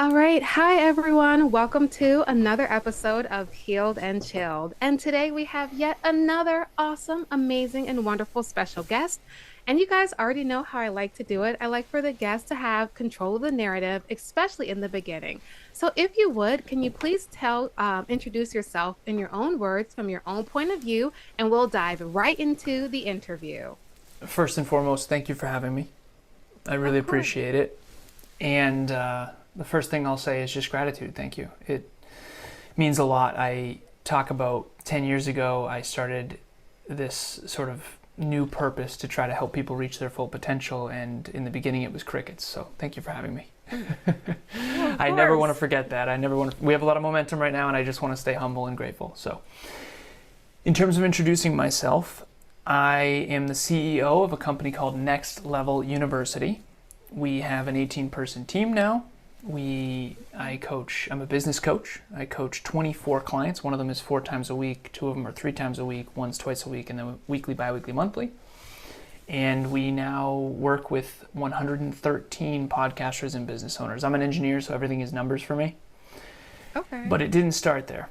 All right. Hi, everyone. Welcome to another episode of Healed and Chilled. And today we have yet another awesome, amazing, and wonderful special guest. And you guys already know how I like to do it. I like for the guest to have control of the narrative, especially in the beginning. So, if you would, can you please introduce yourself in your own words from your own point of view, and we'll dive right into the interview. First and foremost, thank you for having me. I Of really course. appreciate it. And the first thing I'll say is just gratitude. Thank you. It means a lot. I talk about 10 years ago, I started this sort of new purpose to try to help people reach their full potential. And in the beginning, it was crickets. So thank you for having me. Oh, of I never want to course. forget that. We have a lot of momentum right now, and I just want to stay humble and grateful. So, in terms of introducing myself, I am the CEO of a company called Next Level University. We have an 18-person team now. I'm a business coach. I coach 24 clients. One of them is 4 times a week. 2 of them are 3 times a week. One's twice a week, and then weekly, bi-weekly, monthly. And we now work with 113 podcasters and business owners. I'm an engineer, so everything is numbers for me. Okay. But it didn't start there.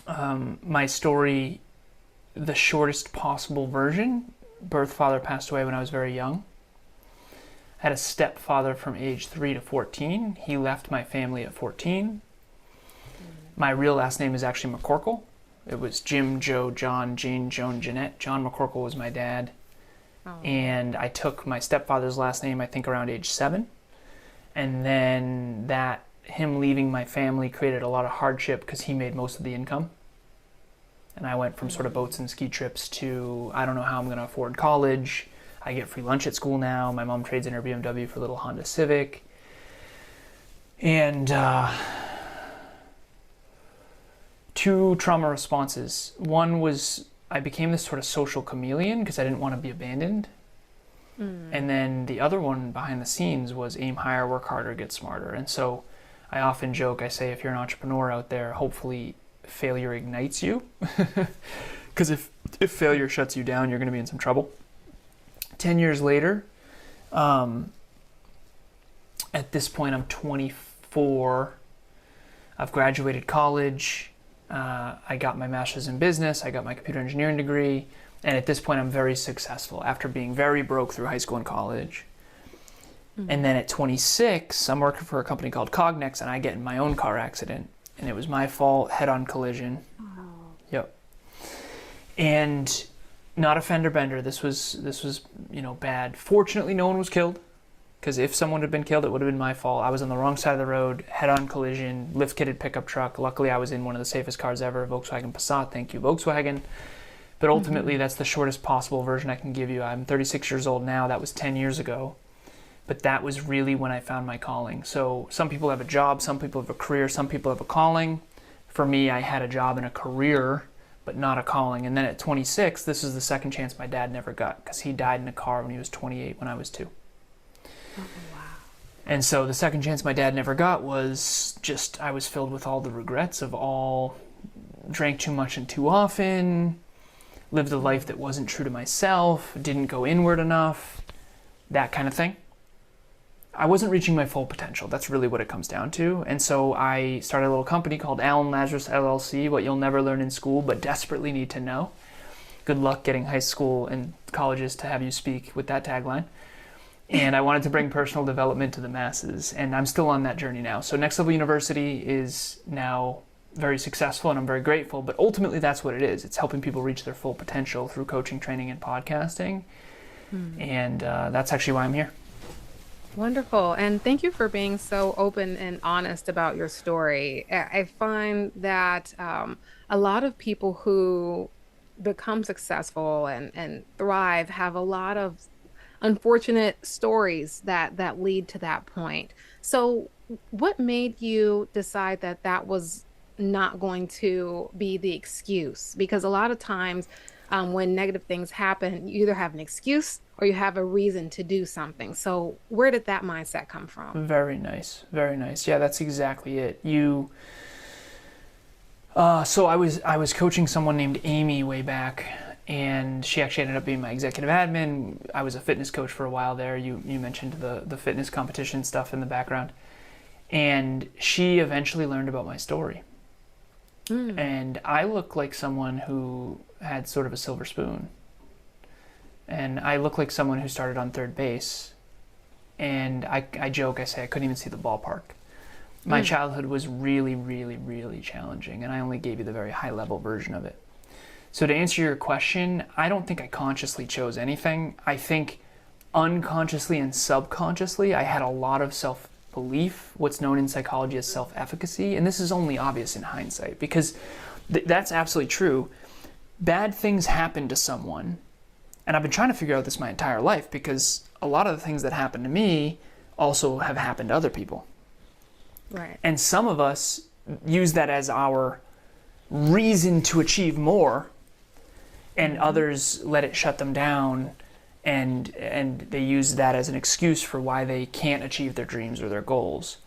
My story, the shortest possible version, birth father passed away when I was very young. Had a stepfather from age 3 to 14. He left my family at 14. My real last name is actually McCorkle. It was Jim, Joe, John, Jane, Joan, Jeanette. John McCorkle was my dad. Oh, And I took my stepfather's last name, I think around age 7. And then him leaving my family created a lot of hardship because he made most of the income. And I went from sort of boats and ski trips to, I don't know how I'm going to afford college. I get free lunch at school now. My mom trades in her BMW for a little Honda Civic. And 2 trauma responses. One was I became this sort of social chameleon because I didn't want to be abandoned. And then the other one behind the scenes was aim higher, work harder, get smarter. And so I often joke, I say, if you're an entrepreneur out there, hopefully failure ignites you. Because if failure shuts you down, you're going to be in some trouble. 10 years later, at this point I'm 24. I've graduated college. I got my master's in business. I got my computer engineering degree. And at this point I'm very successful after being very broke through high school and college. And then at 26, I'm working for a company called Cognex, and I get in my own car accident. And it was my fault, head-on collision. oh, Yep. And not a fender bender. This was bad. Fortunately, no one was killed, because if someone had been killed, it would have been my fault. I was on the wrong side of the road, head-on collision, lift-kitted pickup truck. Luckily, I was in one of the safest cars ever, a Volkswagen Passat. Thank you, Volkswagen. But ultimately, that's the shortest possible version I can give you. I'm 36 years old now. That was 10 years ago. But that was really when I found my calling. So some people have a job, some people have a career, some people have a calling. For me, I had a job and a career, but not a calling. And then at 26, this is the second chance my dad never got, because he died in a car when he was 28 when I was 2. wow. And so the second chance my dad never got was just, I was filled with all the regrets of drank too much and too often, lived a life that wasn't true to myself, didn't go inward enough, that kind of thing. I wasn't reaching my full potential. That's really what it comes down to. And so I started a little company called Lazaros LLC, what you'll never learn in school but desperately need to know. Good luck getting high school and colleges to have you speak with that tagline. And I wanted to bring personal development to the masses, and I'm still on that journey now. So Next Level University is now very successful, and I'm very grateful, but ultimately that's what it is. It's helping people reach their full potential through coaching, training, and podcasting. And that's actually why I'm here. Wonderful. And thank you for being so open and honest about your story. I find that a lot of people who become successful and thrive have a lot of unfortunate stories that lead to that point. So, what made you decide that that was not going to be the excuse? Because a lot of times, when negative things happen, you either have an excuse or you have a reason to do something. So, where did that mindset come from? Very nice. Very nice. Yeah, that's exactly it. So I was coaching someone named Amy way back, and she actually ended up being my executive admin. I was a fitness coach for a while there. You mentioned the fitness competition stuff in the background. And she eventually learned about my story. Mm. And I look like someone who had sort of a silver spoon. And I look like someone who started on third base. And I joke, I say I couldn't even see the ballpark. My childhood was really, really, really challenging, and I only gave you the very high level version of it. So to answer your question, I don't think I consciously chose anything. I think unconsciously and subconsciously I had a lot of self-belief, what's known in psychology as self-efficacy, and this is only obvious in hindsight because that's absolutely true. Bad things happen to someone, and I've been trying to figure out this my entire life because a lot of the things that happen to me also have happened to other people. Right. And some of us use that as our reason to achieve more, and others let it shut them down, and they use that as an excuse for why they can't achieve their dreams or their goals.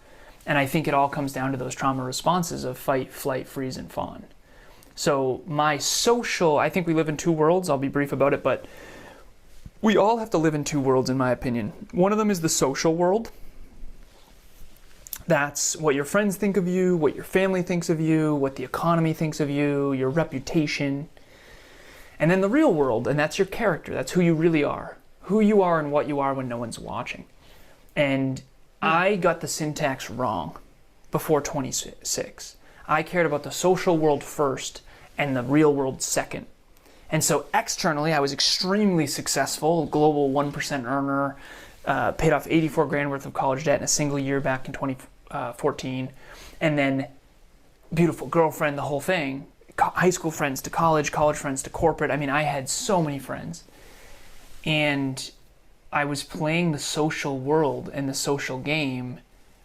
And I think it all comes down to those trauma responses of fight, flight, freeze, and fawn. So I think we live in two worlds. I'll be brief about it, but we all have to live in two worlds, in my opinion. One of them is the social world. That's what your friends think of you, what your family thinks of you, what the economy thinks of you, your reputation. And then the real world, and that's your character. That's who you really are. Who you are and what you are when no one's watching. And I got the syntax wrong before 26. I cared about the social world first and the real world second. And so externally, I was extremely successful, global 1% earner, paid off 84 grand worth of college debt in a single year back in 2014, and then beautiful girlfriend, the whole thing, high school friends to college friends to corporate. I mean, I had so many friends, and I was playing the social world and the social game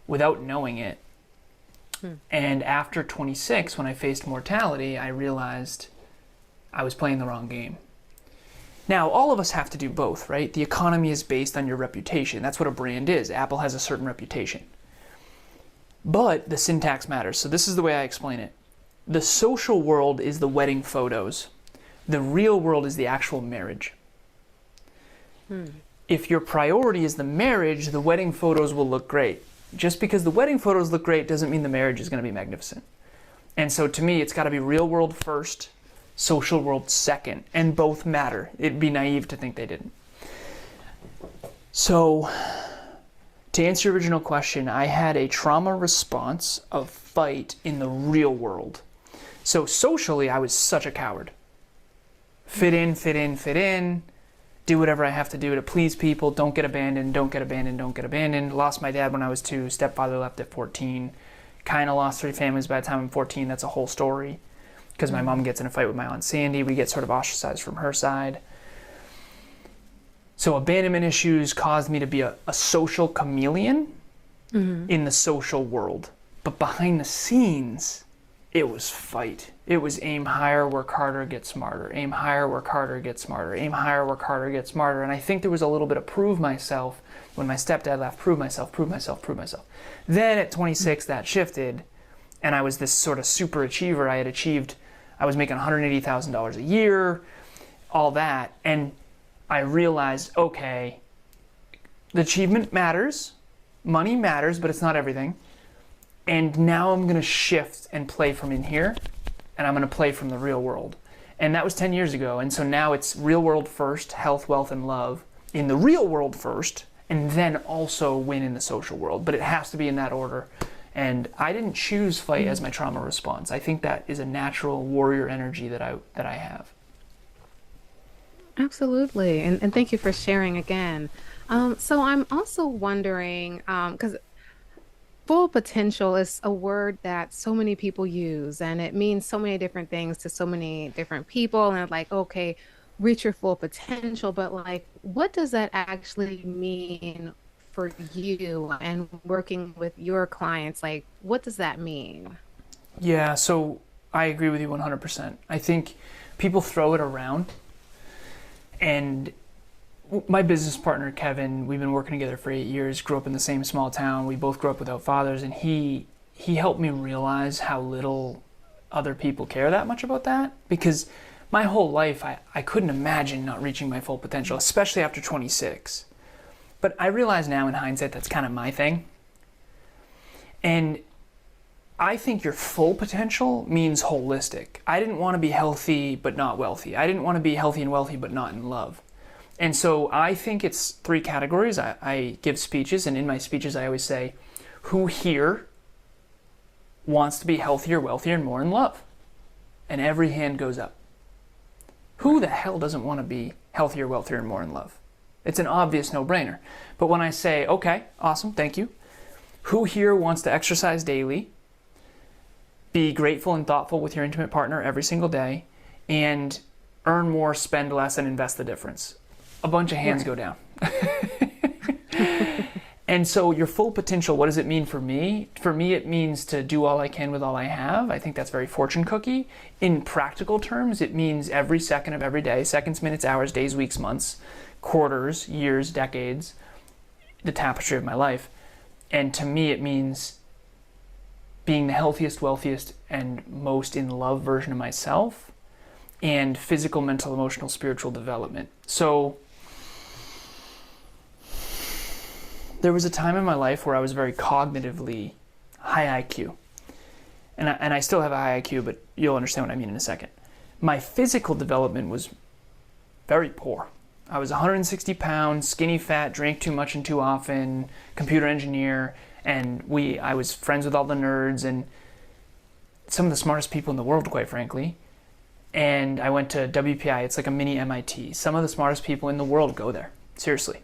without knowing it. And after 26, when I faced mortality, I realized I was playing the wrong game. Now, all of us have to do both, right? The economy is based on your reputation. That's what a brand is. Apple has a certain reputation. But the syntax matters. So this is the way I explain it. The social world is the wedding photos. The real world is the actual marriage. If your priority is the marriage, the wedding photos will look great. Just because the wedding photos look great doesn't mean the marriage is going to be magnificent. And so to me, it's got to be real world first, social world second, and both matter. It'd be naive to think they didn't. So, to answer your original question, I had a trauma response of fight in the real world. So socially, I was such a coward. Fit in, fit in, fit in. Do whatever I have to do to please people. Don't get abandoned, don't get abandoned, don't get abandoned. Lost my dad when I was 2. Stepfather left at 14. Kind of lost 3 families by the time I'm 14. That's a whole story. Because my mom gets in a fight with my Aunt Sandy. We get sort of ostracized from her side. So abandonment issues caused me to be a social chameleon in the social world. But behind the scenes, it was fight. It was aim higher, work harder, get smarter. Aim higher, work harder, get smarter. Aim higher, work harder, get smarter. And I think there was a little bit of prove myself when my stepdad left. Prove myself, prove myself, prove myself. Then at 26, that shifted. And I was this sort of super achiever. I was making $180,000 a year, all that. And I realized, okay, the achievement matters, money matters, but it's not everything. And now I'm going to shift and play from in here, and I'm going to play from the real world. And that was 10 years ago. And so now it's real world first, health, wealth, and love in the real world first, and then also win in the social world. But it has to be in that order. And I didn't choose fight as my trauma response. I think that is a natural warrior energy that I have. Absolutely. And thank you for sharing again. So I'm also wondering, because full potential is a word that so many people use, and it means so many different things to so many different people. And like, okay, reach your full potential, but like, what does that actually mean for you and working with your clients? Like, what does that mean? Yeah, so I agree with you 100%. I think people throw it around. And my business partner, Kevin, we've been working together for 8 years, grew up in the same small town. We both grew up without fathers, and he helped me realize how little other people care that much about that. Because my whole life, I couldn't imagine not reaching my full potential, especially after 26. But I realize now in hindsight that's kind of my thing. And I think your full potential means holistic. I didn't want to be healthy but not wealthy. I didn't want to be healthy and wealthy but not in love. And so I think it's three categories. I give speeches, and in my speeches I always say, who here wants to be healthier, wealthier, and more in love? And every hand goes up. Who the hell doesn't want to be healthier, wealthier, and more in love? It's an obvious no-brainer. But when I say, okay, awesome, thank you. Who here wants to exercise daily, be grateful and thoughtful with your intimate partner every single day, and earn more, spend less, and invest the difference? A bunch of hands go down. And so your full potential, what does it mean for me? For me, it means to do all I can with all I have. I think that's very fortune cookie. In practical terms, it means every second of every day, seconds, minutes, hours, days, weeks, months, quarters, years, decades, the tapestry of my life. And to me, it means being the healthiest, wealthiest, and most in love version of myself, and physical, mental, emotional, spiritual development. So there was a time in my life where I was very cognitively high IQ. And I still have a high IQ, but you'll understand what I mean in a second. My physical development was very poor. I was 160 pounds, skinny fat, drank too much and too often, computer engineer, and I was friends with all the nerds and some of the smartest people in the world, quite frankly. And I went to WPI, it's like a mini MIT. Some of the smartest people in the world go there, seriously.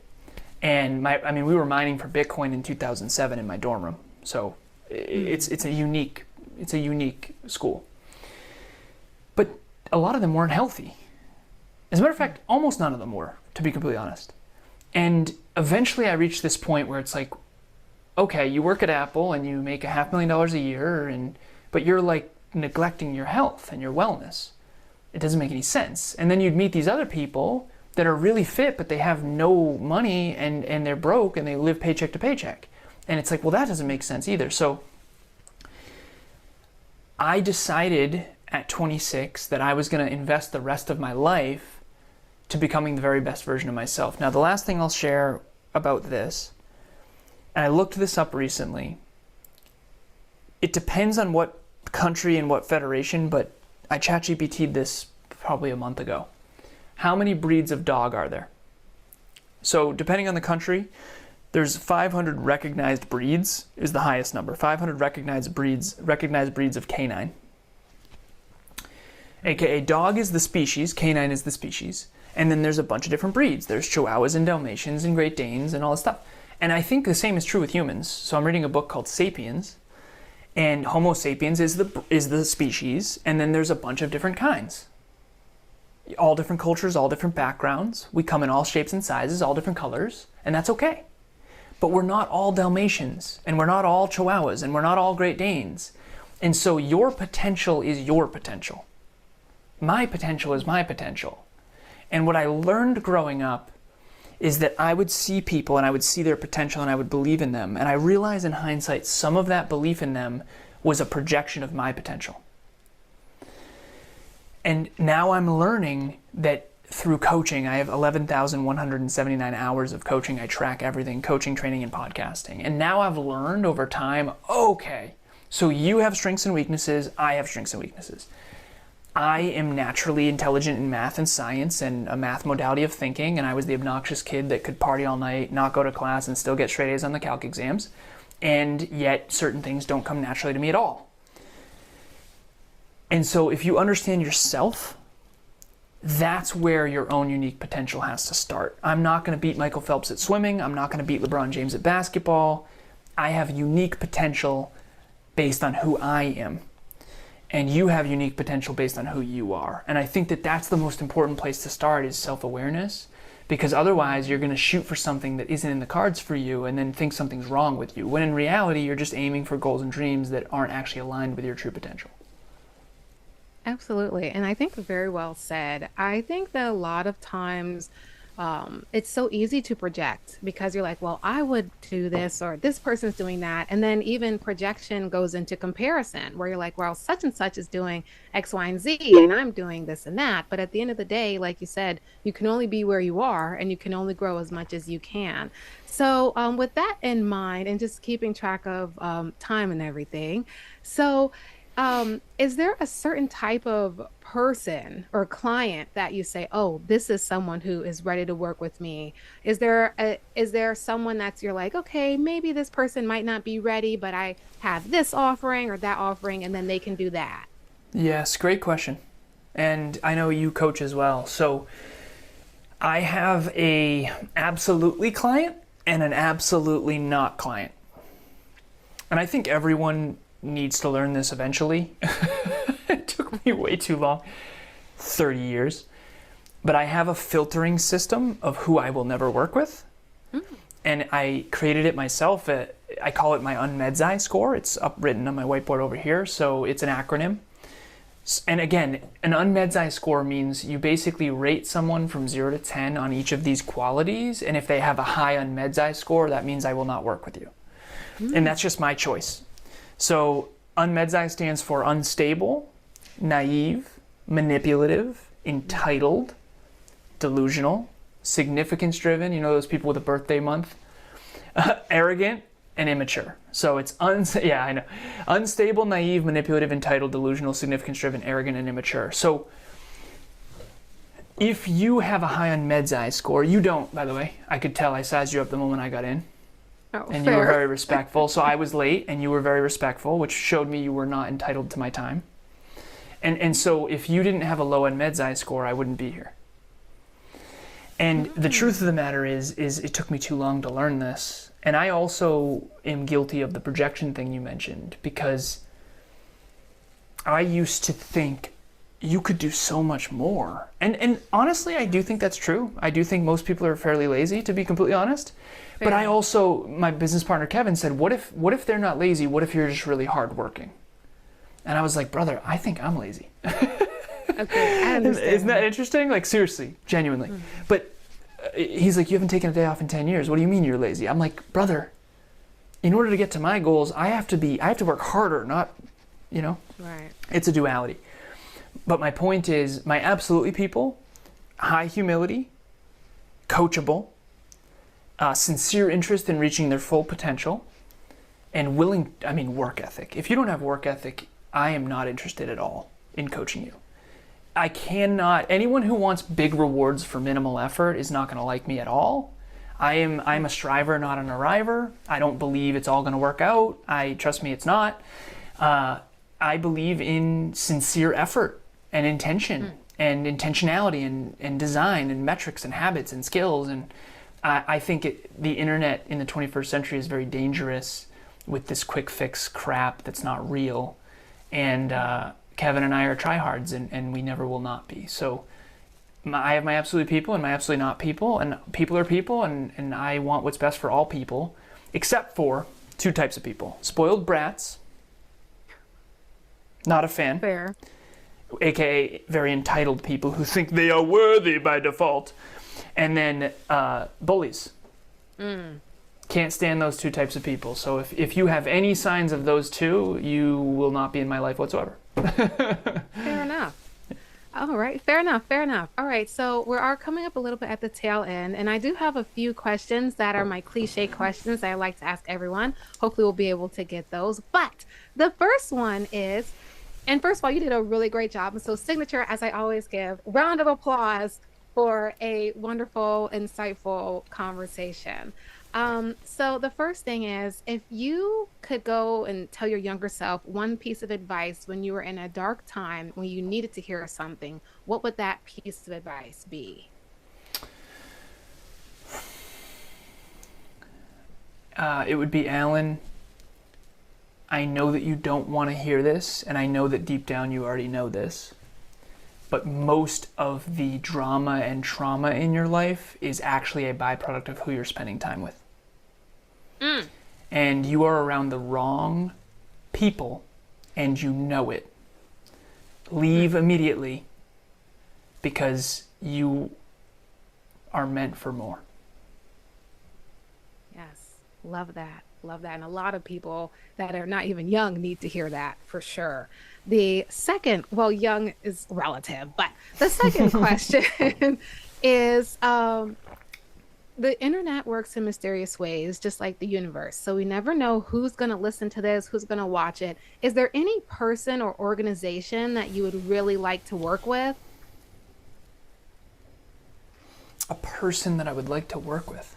And we were mining for Bitcoin in 2007 in my dorm room. So it's a unique school. But a lot of them weren't healthy. As a matter of fact, almost none of them were, to be completely honest. And eventually I reached this point where it's like, okay, you work at Apple and you make $500,000 a year, but you're like neglecting your health and your wellness. It doesn't make any sense. And then you'd meet these other people that are really fit, but they have no money and they're broke and they live paycheck to paycheck. And it's like, well, that doesn't make sense either. So I decided at 26 that I was going to invest the rest of my life to becoming the very best version of myself. Now, the last thing I'll share about this, and I looked this up recently, it depends on what country and what federation, but I ChatGPT'd this probably a month ago. How many breeds of dog are there? So depending on the country, there's 500 recognized breeds is the highest number. 500 recognized breeds of canine. AKA dog is the species, canine is the species. And then there's a bunch of different breeds. There's Chihuahuas and Dalmatians and Great Danes and all this stuff. And I think the same is true with humans. So I'm reading a book called Sapiens, and Homo sapiens is the species, and then there's a bunch of different kinds. All different cultures, all different backgrounds. We come in all shapes and sizes, all different colors, and that's okay. But we're not all Dalmatians, and we're not all Chihuahuas, and we're not all Great Danes. And so your potential is your potential. My potential is my potential. And what I learned growing up is that I would see people and I would see their potential and I would believe in them. And I realized in hindsight, some of that belief in them was a projection of my potential. And now I'm learning that through coaching, I have 11,179 hours of coaching. I track everything, coaching, training, and podcasting. And now I've learned over time, okay, so you have strengths and weaknesses, I have strengths and weaknesses. I am naturally intelligent in math and science and a math modality of thinking, and I was the obnoxious kid that could party all night, not go to class, and still get straight A's on the calc exams. And yet certain things don't come naturally to me at all. And so if you understand yourself, that's where your own unique potential has to start. I'm not going to beat Michael Phelps at swimming. I'm not going to beat LeBron James at basketball. I have unique potential based on who I am. And you have unique potential based on who you are. And I think that that's the most important place to start is self-awareness, because otherwise you're going to shoot for something that isn't in the cards for you and then think something's wrong with you, when in reality you're just aiming for goals and dreams that aren't actually aligned with your true potential. Absolutely. And I think very well said. I think that a lot of times it's so easy to project because you're like, well, I would do this or this person's doing that. And then even projection goes into comparison where you're like, well, such and such is doing X, Y, and Z, and I'm doing this and that. But at the end of the day, like you said, you can only be where you are and you can only grow as much as you can. So, with that in mind and just keeping track of time and everything, so is there a certain type of person or client that you say, "Oh, this is someone who is ready to work with me"? Is there someone that's you're like, "Okay, maybe this person might not be ready, but I have this offering or that offering, and then they can do that." Yes, great question. And I know you coach as well. So I have a absolutely client and an absolutely not client. And I think everyone needs to learn this eventually. It took me way too long, 30 years. But I have a filtering system of who I will never work with. Mm. And I created it myself. I call it my Unmedzai score. It's written on my whiteboard over here. So it's an acronym. And again, an Unmedzai score means you basically rate someone from 0 to 10 on each of these qualities. And if they have a high Unmedzai score, that means I will not work with you. And that's just my choice. So Unmedzai stands for unstable, naive, manipulative, entitled, delusional, significance driven, you know those people with a birthday month, arrogant, and immature. So it's unstable, naive, manipulative, entitled, delusional, significance driven, arrogant, and immature. So if you have a high Unmedzai score, you don't, by the way, I could tell I sized you up the moment I got in. Oh, And fair. you were very respectful. So I was late and you were very respectful, which showed me you were not entitled to my time. And so if you didn't have a low Unmedzai score, I wouldn't be here. And the truth of the matter is it took me too long to learn this. And I also am guilty of the projection thing you mentioned because I used to think you could do so much more. And honestly, I do think that's true. I do think most people are fairly lazy, to be completely honest. But I also, my business partner Kevin said, what if they're not lazy? What if you're just really hardworking? And I was like, brother, I think I'm lazy. Okay, I understand. Isn't that interesting? Like seriously, genuinely. Mm-hmm. But he's like, you haven't taken a day off in 10 years. What do you mean you're lazy? I'm like, brother, in order to get to my goals, I have to work harder, not, Right. It's a duality. But my point is, my absolutely people, high humility, coachable, sincere interest in reaching their full potential, and work ethic. If you don't have work ethic, I am not interested at all in coaching you. Anyone who wants big rewards for minimal effort is not going to like me at all. I'm a striver, not an arriver. I don't believe it's all going to work out. Trust me, it's not. I believe in sincere effort and intention and intentionality and design and metrics and habits and skills. And I think the internet in the 21st century is very dangerous with this quick fix crap that's not real. And Kevin and I are tryhards, and we never will not be. So I have my absolute people and my absolutely not people, and people are people, and I want what's best for all people, except for two types of people. Spoiled brats, not a fan. Fair. AKA very entitled people who think they are worthy by default. And then bullies. Can't stand those two types of people. So if you have any signs of those two, you will not be in my life whatsoever. Fair enough. All right. Fair enough. Fair enough. All right. So we are coming up a little bit at the tail end, and I do have a few questions that are my cliche questions that I like to ask everyone. Hopefully we'll be able to get those. But the first one is, and first of all, you did a really great job. And so signature, as I always give, round of applause for a wonderful, insightful conversation. So the first thing is, if you could go and tell your younger self one piece of advice when you were in a dark time, when you needed to hear something, what would that piece of advice be? It would be, Alan, I know that you don't want to hear this, and I know that deep down you already know this, but most of the drama and trauma in your life is actually a byproduct of who you're spending time with. And you are around the wrong people, and you know it. Leave immediately, because you are meant for more. Yes. Love that. Love that. And a lot of people that are not even young need to hear that for sure. The second, well, young is relative, but the second question is the internet works in mysterious ways, just like the universe. So we never know who's going to listen to this, who's going to watch it. Is there any person or organization that you would really like to work with? A person that I would like to work with.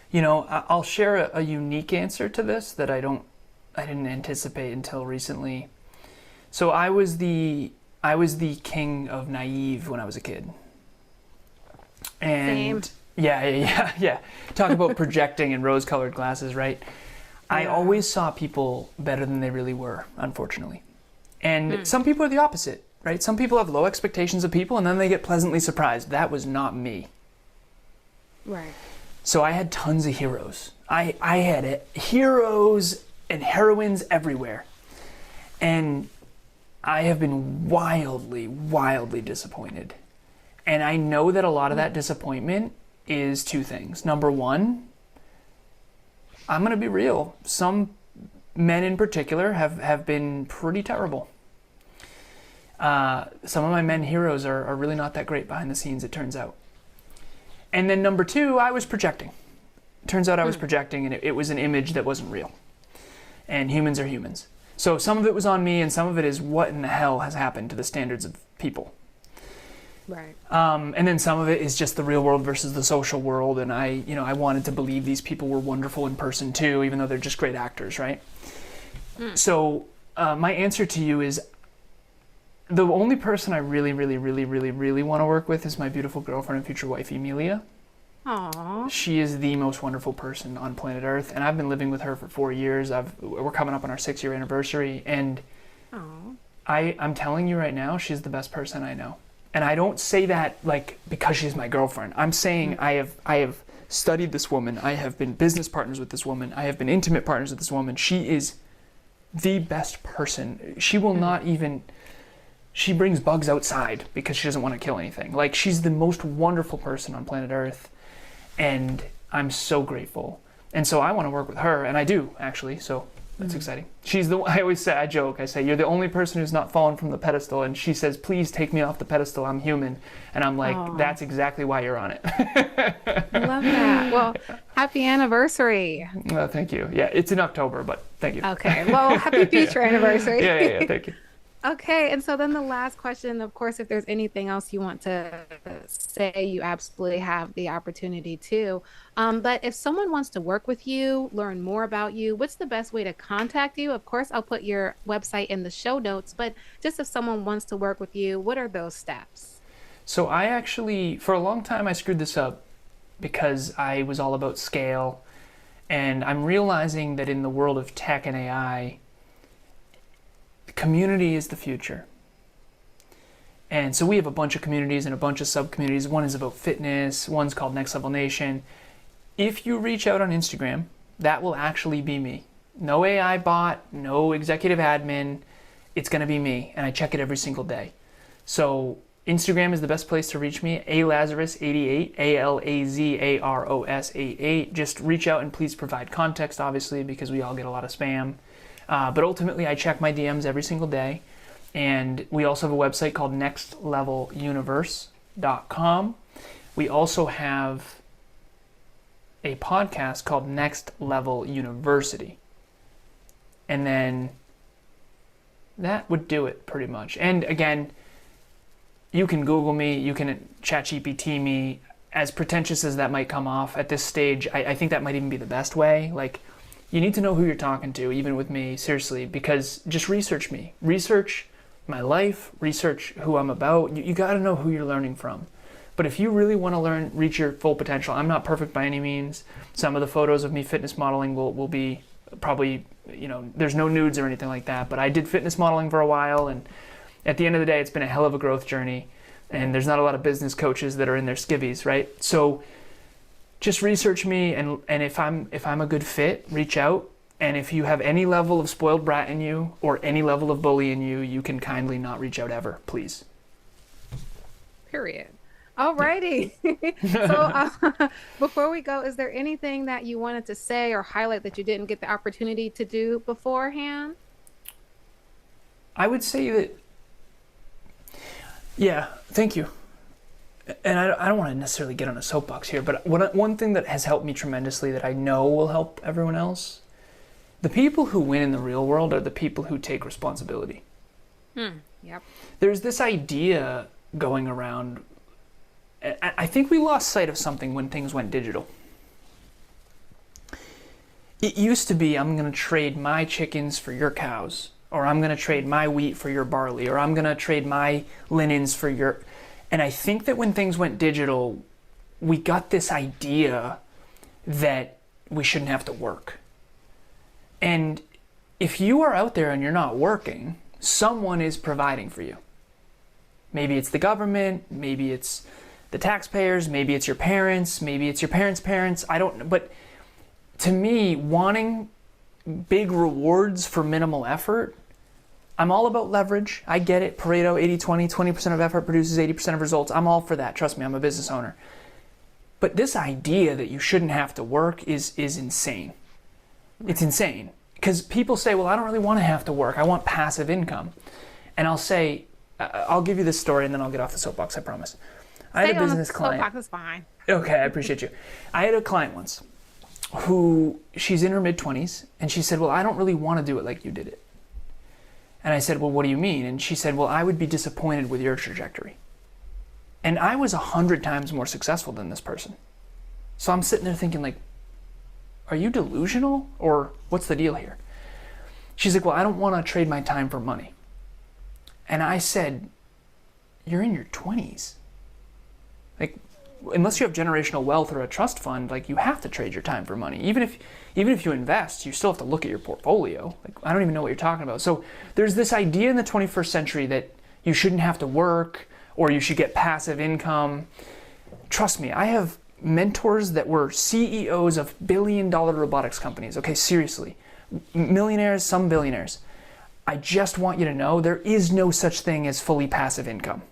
You know, I'll share a unique answer to this that I didn't anticipate until recently. So I was the king of naive when I was a kid. And Same. yeah. Talk about projecting and rose-colored glasses, right? I Yeah. always saw people better than they really were, unfortunately. And some people are the opposite, right? Some people have low expectations of people and then they get pleasantly surprised. That was not me. Right. So I had tons of heroes. I had heroes and heroines everywhere. And I have been wildly, wildly disappointed. And I know that a lot of that disappointment is two things. Number one, I'm going to be real. Some men in particular have been pretty terrible. Some of my men heroes are really not that great behind the scenes, it turns out. And then number two, I was projecting. Turns out I was projecting, and it was an image that wasn't real. And humans are humans. So some of it was on me, and some of it is what in the hell has happened to the standards of people. Right. And then some of it is just the real world versus the social world, and I wanted to believe these people were wonderful in person too, even though they're just great actors, right? So my answer to you is the only person I really, really, really, really, really want to work with is my beautiful girlfriend and future wife, Emilia. Aw. She is the most wonderful person on planet Earth, and I've been living with her for 4 years. We're coming up on our 6-year anniversary, and Aw. I'm telling you right now, she's the best person I know. And I don't say that like because she's my girlfriend. I'm saying I have studied this woman. I have been business partners with this woman. I have been intimate partners with this woman. She is the best person. She will not even... She brings bugs outside because she doesn't want to kill anything. Like, she's the most wonderful person on planet Earth, and I'm so grateful. And so I want to work with her, and I do, actually, so that's exciting. I always say, I joke, I say, you're the only person who's not fallen from the pedestal, and she says, please take me off the pedestal, I'm human. And I'm like, Aw. that's exactly why you're on it. Love that. Well, happy anniversary. Thank you. Yeah, it's in October, but thank you. Okay. Well, happy future anniversary. Yeah, thank you. Okay, and so then the last question, of course, if there's anything else you want to say, you absolutely have the opportunity to. But if someone wants to work with you, learn more about you, what's the best way to contact you? Of course, I'll put your website in the show notes, but just if someone wants to work with you, what are those steps? So I actually, for a long time, I screwed this up because I was all about scale. And I'm realizing that in the world of tech and AI, community is the future. And so we have a bunch of communities and a bunch of sub-communities. One is about fitness, one's called Next Level Nation. If you reach out on Instagram, that will actually be me. No AI bot, no executive admin. It's going to be me, and I check it every single day. So Instagram is the best place to reach me, Lazaros88, Alazaros88. Just reach out and please provide context, obviously, because we all get a lot of spam. But ultimately, I check my DMs every single day. And we also have a website called nextleveluniverse.com. We also have a podcast called Next Level University. And then that would do it pretty much. And again, you can Google me, you can ChatGPT me. As pretentious as that might come off at this stage, I think that might even be the best way. Like, you need to know who you're talking to, even with me, seriously, because just research me. Research my life, research who I'm about. You got to know who you're learning from. But if you really want to reach your full potential, I'm not perfect by any means. Some of the photos of me fitness modeling will be probably, there's no nudes or anything like that, but I did fitness modeling for a while, and at the end of the day, it's been a hell of a growth journey, and there's not a lot of business coaches that are in their skivvies, right? So just research me, and if I'm a good fit, reach out. And if you have any level of spoiled brat in you or any level of bully in you, you can kindly not reach out ever, please. Period. Alrighty. So, before we go, is there anything that you wanted to say or highlight that you didn't get the opportunity to do beforehand? I would say that, yeah, thank you. And I don't want to necessarily get on a soapbox here, but one thing that has helped me tremendously that I know will help everyone else, the people who win in the real world are the people who take responsibility. Yep. There's this idea going around. I think we lost sight of something when things went digital. It used to be, I'm going to trade my chickens for your cows, or I'm going to trade my wheat for your barley, or I'm going to trade my linens for your... And I think that when things went digital, we got this idea that we shouldn't have to work. And if you are out there and you're not working, someone is providing for you. Maybe it's the government, maybe it's the taxpayers, maybe it's your parents, maybe it's your parents' parents, I don't know. But to me, wanting big rewards for minimal effort, I'm all about leverage. I get it. Pareto, 80-20, 20% of effort produces 80% of results. I'm all for that. Trust me, I'm a business owner. But this idea that you shouldn't have to work is insane. It's insane. Because people say, well, I don't really want to have to work. I want passive income. And I'll say, I'll give you this story and then I'll get off the soapbox, I promise. I had a business client. Soapbox is fine. Okay, I appreciate you. I had a client once who, she's in her mid-20s, and she said, well, I don't really want to do it like you did it. And I said, well, what do you mean? And she said, well, I would be disappointed with your trajectory. And I was 100 times more successful than this person. So I'm sitting there thinking, like, are you delusional? Or what's the deal here? She's like, well, I don't want to trade my time for money. And I said, you're in your 20s. Like, unless you have generational wealth or a trust fund, like, you have to trade your time for money. Even if you invest, you still have to look at your portfolio. Like, I don't even know what you're talking about. So there's this idea in the 21st century that you shouldn't have to work or you should get passive income. Trust me, I have mentors that were CEOs of billion-dollar robotics companies. Okay, seriously. Millionaires, some billionaires. I just want you to know there is no such thing as fully passive income.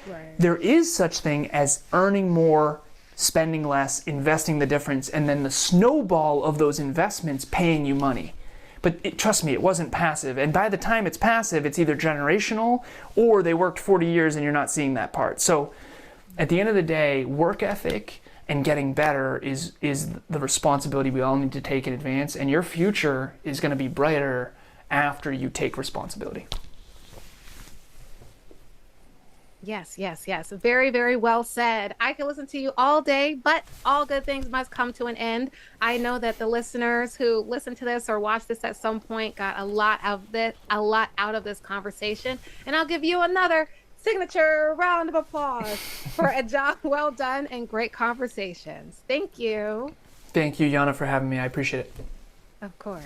Right. There is such thing as earning more, spending less, investing the difference, and then the snowball of those investments paying you money. But trust me, it wasn't passive. And by the time it's passive, it's either generational or they worked 40 years and you're not seeing that part. So at the end of the day, work ethic and getting better is the responsibility we all need to take in advance. And your future is going to be brighter after you take responsibility. Yes, yes, yes. Very, very well said. I can listen to you all day, but all good things must come to an end. I know that the listeners who listen to this or watch this at some point got a lot out of this conversation. And I'll give you another signature round of applause for a job well done and great conversations. Thank you. Thank you, Yana, for having me. I appreciate it. Of course.